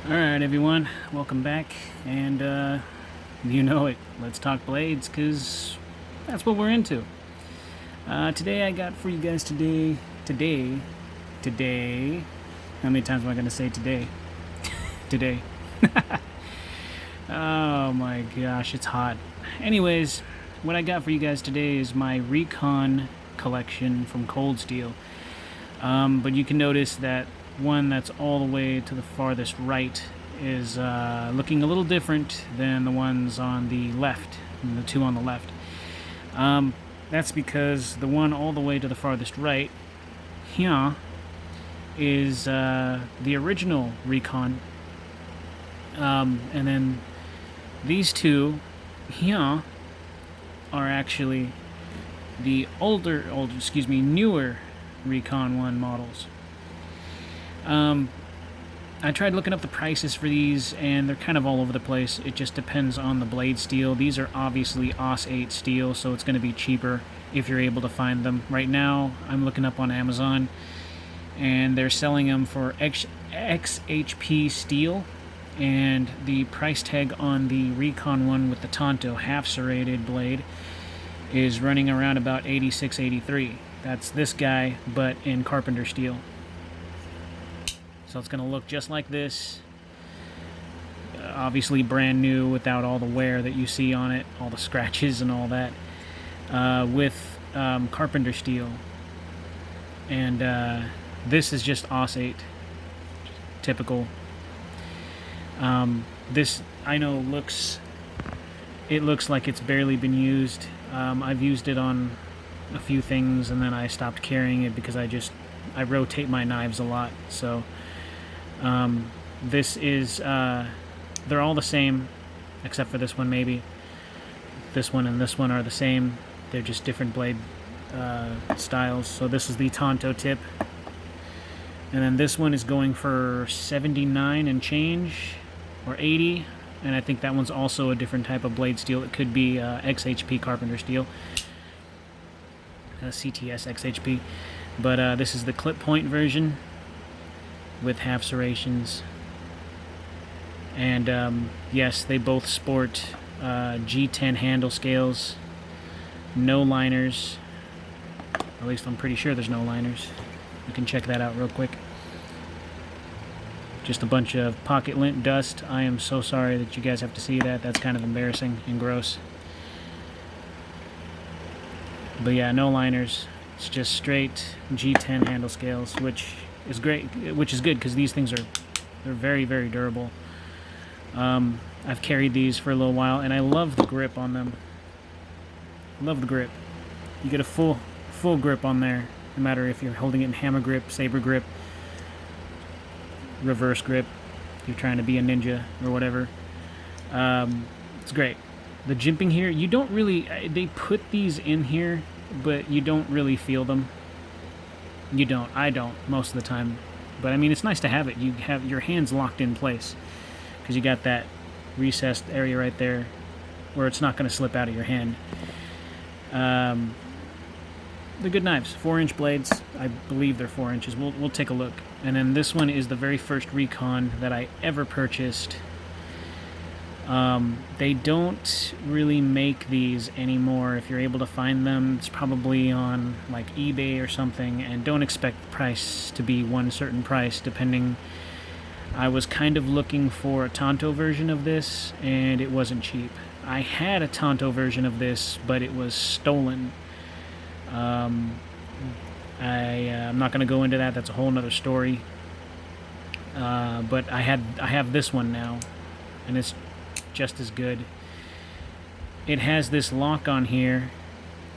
Alright everyone, welcome back, and you know it, let's talk blades, because that's what we're into. Today I got for you guys today, how many times am I going to say today? Today. Oh my gosh, it's hot. Anyways, what I got for you guys today is my Recon collection from Cold Steel. But you can notice that one that's all the way to the farthest right is looking a little different than the ones on the left, and the two on the left. That's because the one all the way to the farthest right here is the original Recon, and then these two here are actually the newer Recon 1 models. I tried looking up the prices for these, and they're kind of all over the place. It just depends on the blade steel. These are obviously AUS 8 steel, so it's going to be cheaper if you're able to find them. Right now, I'm looking up on Amazon, and they're selling them for XHP steel, and the price tag on the Recon 1 with the Tonto half-serrated blade is running around about $86, $83. That's this guy, but in carpenter steel. So it's going to look just like this. Obviously brand new without all the wear that you see on it, all the scratches and all that, with carpenter steel. And this is just AUS 8, typical. This, I know, looks like it's barely been used. I've used it on a few things, and then I stopped carrying it because I rotate my knives a lot. So this is they're all the same except for this one. Maybe this one and this one are the same, they're just different blade styles. So this is the Tonto tip, and then this one is going for 79 and change, or 80, and I think that one's also a different type of blade steel. It could be XHP carpenter steel, CTS XHP, but this is the clip point version with half serrations. And yes, they both sport G10 handle scales, no liners. At least I'm pretty sure there's no liners. You can check that out real quick. Just a bunch of pocket lint dust. I am so sorry that you guys have to see that. That's kind of embarrassing and gross. But yeah, no liners. It's just straight G10 handle scales, which is great, which is good because these things they're very, very durable. I've carried these for a little while, and I love the grip on them. Love the grip. You get a full grip on there, no matter if you're holding it in hammer grip, saber grip, reverse grip, if you're trying to be a ninja or whatever. It's great. The jimping here, you don't really, they put these in here, but you don't really feel them. You don't. I don't most of the time. But I mean, it's nice to have it. You have your hands locked in place because you got that recessed area right there where it's not going to slip out of your hand. They're good knives. 4-inch blades. I believe they're 4 inches. We'll take a look. And then this one is the very first Recon that I ever purchased. They don't really make these anymore. If you're able to find them, it's probably on like eBay or something, and don't expect the price to be one certain price, depending. I was kind of looking for a Tonto version of this, and it wasn't cheap. I had a Tonto version of this, but it was stolen. I'm not going to go into that. That's a whole nother story. But I have this one now, and it's just as good. It has this lock on here,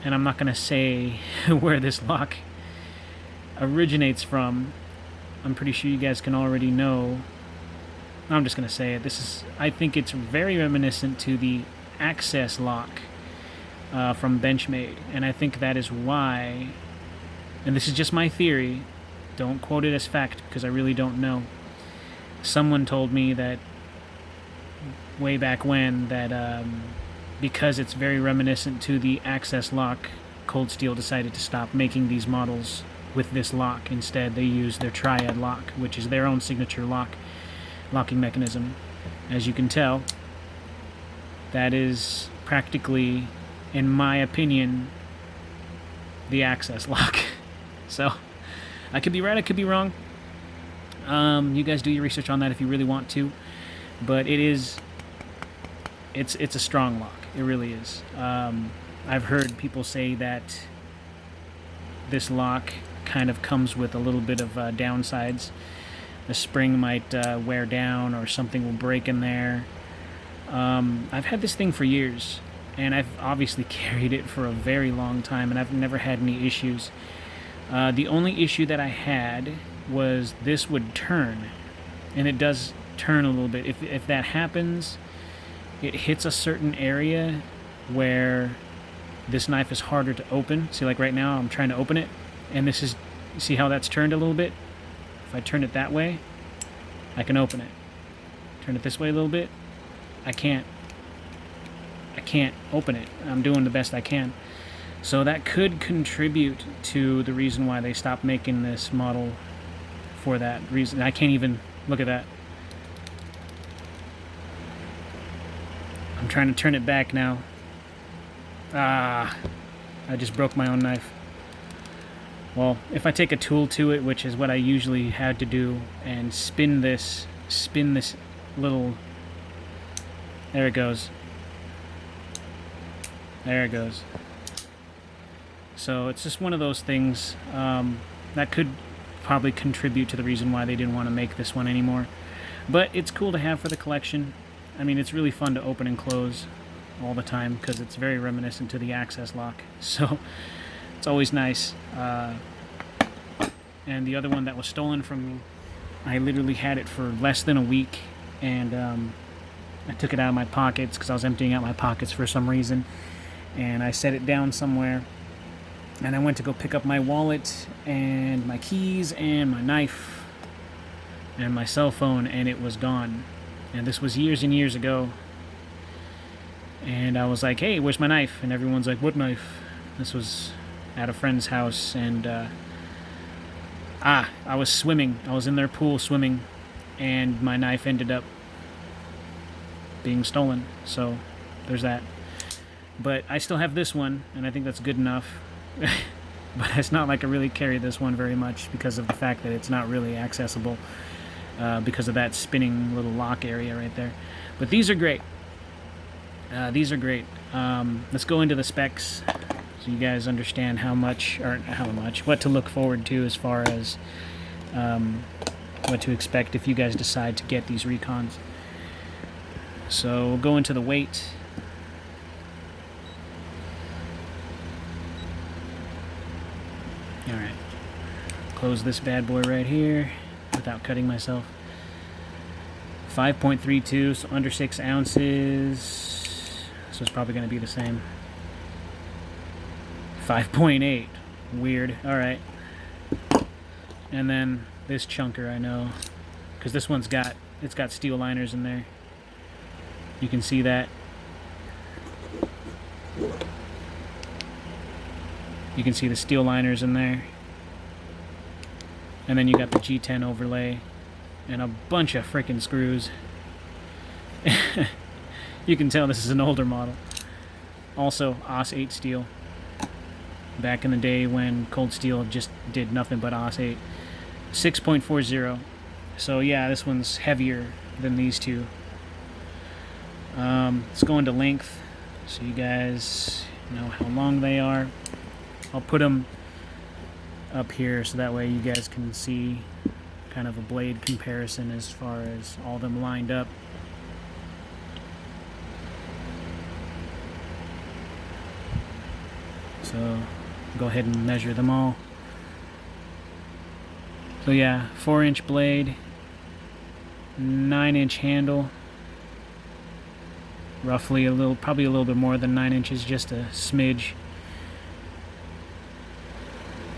and I'm not going to say where this lock originates from. I'm pretty sure you guys can already know. I'm just going to say it. I think it's very reminiscent to the Access lock from Benchmade, and I think that is why, and this is just my theory, don't quote it as fact because I really don't know. Someone told me that way back when that because it's very reminiscent to the Access lock, Cold Steel decided to stop making these models with this lock. Instead, they use their Triad lock, which is their own signature lock. locking mechanism. As you can tell, that is practically, in my opinion, the access lock. So I could be right, I could be wrong. You guys do your research on that if you really want to, but it's a strong lock. It really is. I've heard people say that this lock kind of comes with a little bit of downsides. The spring might wear down, or something will break in there. I've had this thing for years, and I've obviously carried it for a very long time, and I've never had any issues. The only issue that I had was this would turn, and it does turn a little bit. If that happens, it hits a certain area where this knife is harder to open. See, like right now I'm trying to open it, and this is, see how that's turned a little bit? If I turn it that way, I can open it. Turn it this way a little bit, I can't open it. I'm doing the best I can. So that could contribute to the reason why they stopped making this model, for that reason. I can't even look at that. I'm trying to turn it back now. I just broke my own knife. Well, if I take a tool to it, which is what I usually had to do, and spin this little, there it goes. There it goes. So it's just one of those things that could probably contribute to the reason why they didn't want to make this one anymore. But it's cool to have for the collection. I mean, it's really fun to open and close all the time because it's very reminiscent to the access lock. So it's always nice. And the other one that was stolen from me, I literally had it for less than a week, and I took it out of my pockets because I was emptying out my pockets for some reason, and I set it down somewhere, and I went to go pick up my wallet and my keys and my knife and my cell phone, and it was gone. And this was years and years ago. And I was like, hey, where's my knife? And everyone's like, what knife? This was at a friend's house, and I was swimming. I was in their pool swimming, and my knife ended up being stolen. So there's that. But I still have this one, and I think that's good enough. But it's not like I really carry this one very much because of the fact that it's not really accessible because of that spinning little lock area right there. But these are great. These are great. Let's go into the specs so you guys understand what to look forward to as far as what to expect if you guys decide to get these Recons. So we'll go into the weight. Alright, close this bad boy right here without cutting myself. 5.32, so under 6 ounces. So it's probably going to be the same. 5.8, weird. Alright. And then this chunker, I know, because this one's got steel liners in there. You can see that. You can see the steel liners in there. And then you got the G10 overlay and a bunch of freaking screws. You can tell this is an older model. Also, AUS 8 steel. Back in the day when cold steel just did nothing but AUS 8. 6.40. So yeah, this one's heavier than these two. Let's go into length so you guys know how long they are. I'll put them up here so that way you guys can see kind of a blade comparison as far as all of them lined up. So go ahead and measure them all. So yeah, 4-inch blade, 9-inch handle, roughly probably a little bit more than 9 inches, just a smidge.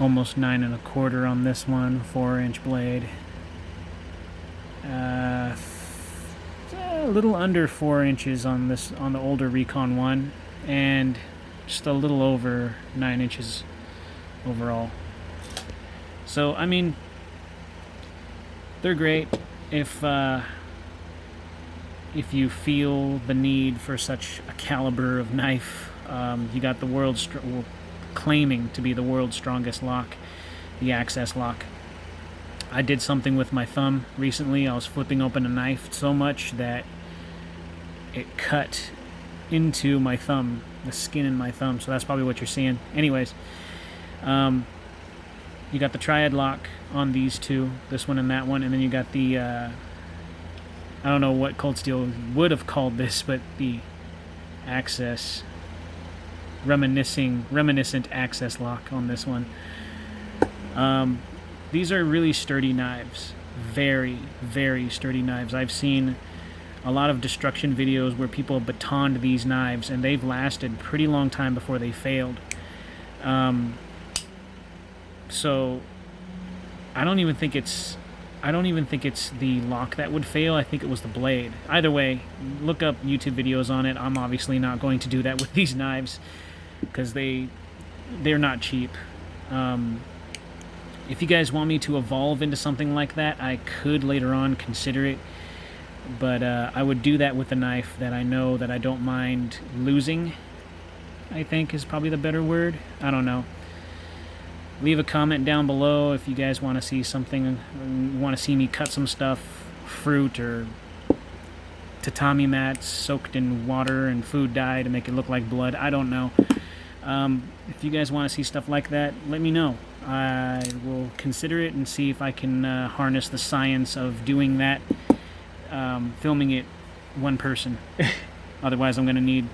Almost 9 1/4 on this one, 4-inch blade. A little under 4 inches on the older Recon 1, and just a little over 9 inches overall. So I mean, they're great. If if you feel the need for such a caliber of knife. You got the world's claiming to be the world's strongest lock, the access lock. I did something with my thumb recently. I was flipping open a knife so much that it cut into my thumb, the skin in my thumb, so that's probably what you're seeing. Anyways, you got the triad lock on these two, this one and that one, and then you got the, I don't know what Cold Steel would have called this, but the access, reminiscent access lock on this one. These are really sturdy knives, very, very sturdy knives. I've seen a lot of destruction videos where people batoned these knives, and they've lasted a pretty long time before they failed. So I don't even think it's the lock that would fail. I think it was the blade. Either way, look up YouTube videos on it. I'm obviously not going to do that with these knives because they're not cheap. If you guys want me to evolve into something like that, I could later on consider it. But I would do that with a knife that I know that I don't mind losing, I think is probably the better word. I don't know. Leave a comment down below if you guys want to see something, want to see me cut some stuff, fruit or tatami mats soaked in water and food dye to make it look like blood. I don't know. If you guys want to see stuff like that, let me know. I will consider it and see if I can harness the science of doing that, filming it one person. Otherwise I'm going to need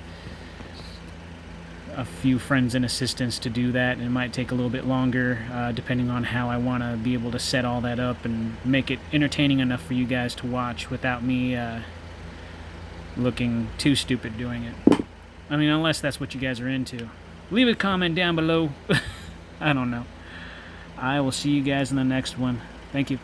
a few friends and assistants to do that, and it might take a little bit longer depending on how I want to be able to set all that up and make it entertaining enough for you guys to watch without me looking too stupid doing it. I mean, unless that's what you guys are into. Leave a comment down below. I don't know. I will see you guys in the next one. Thank you.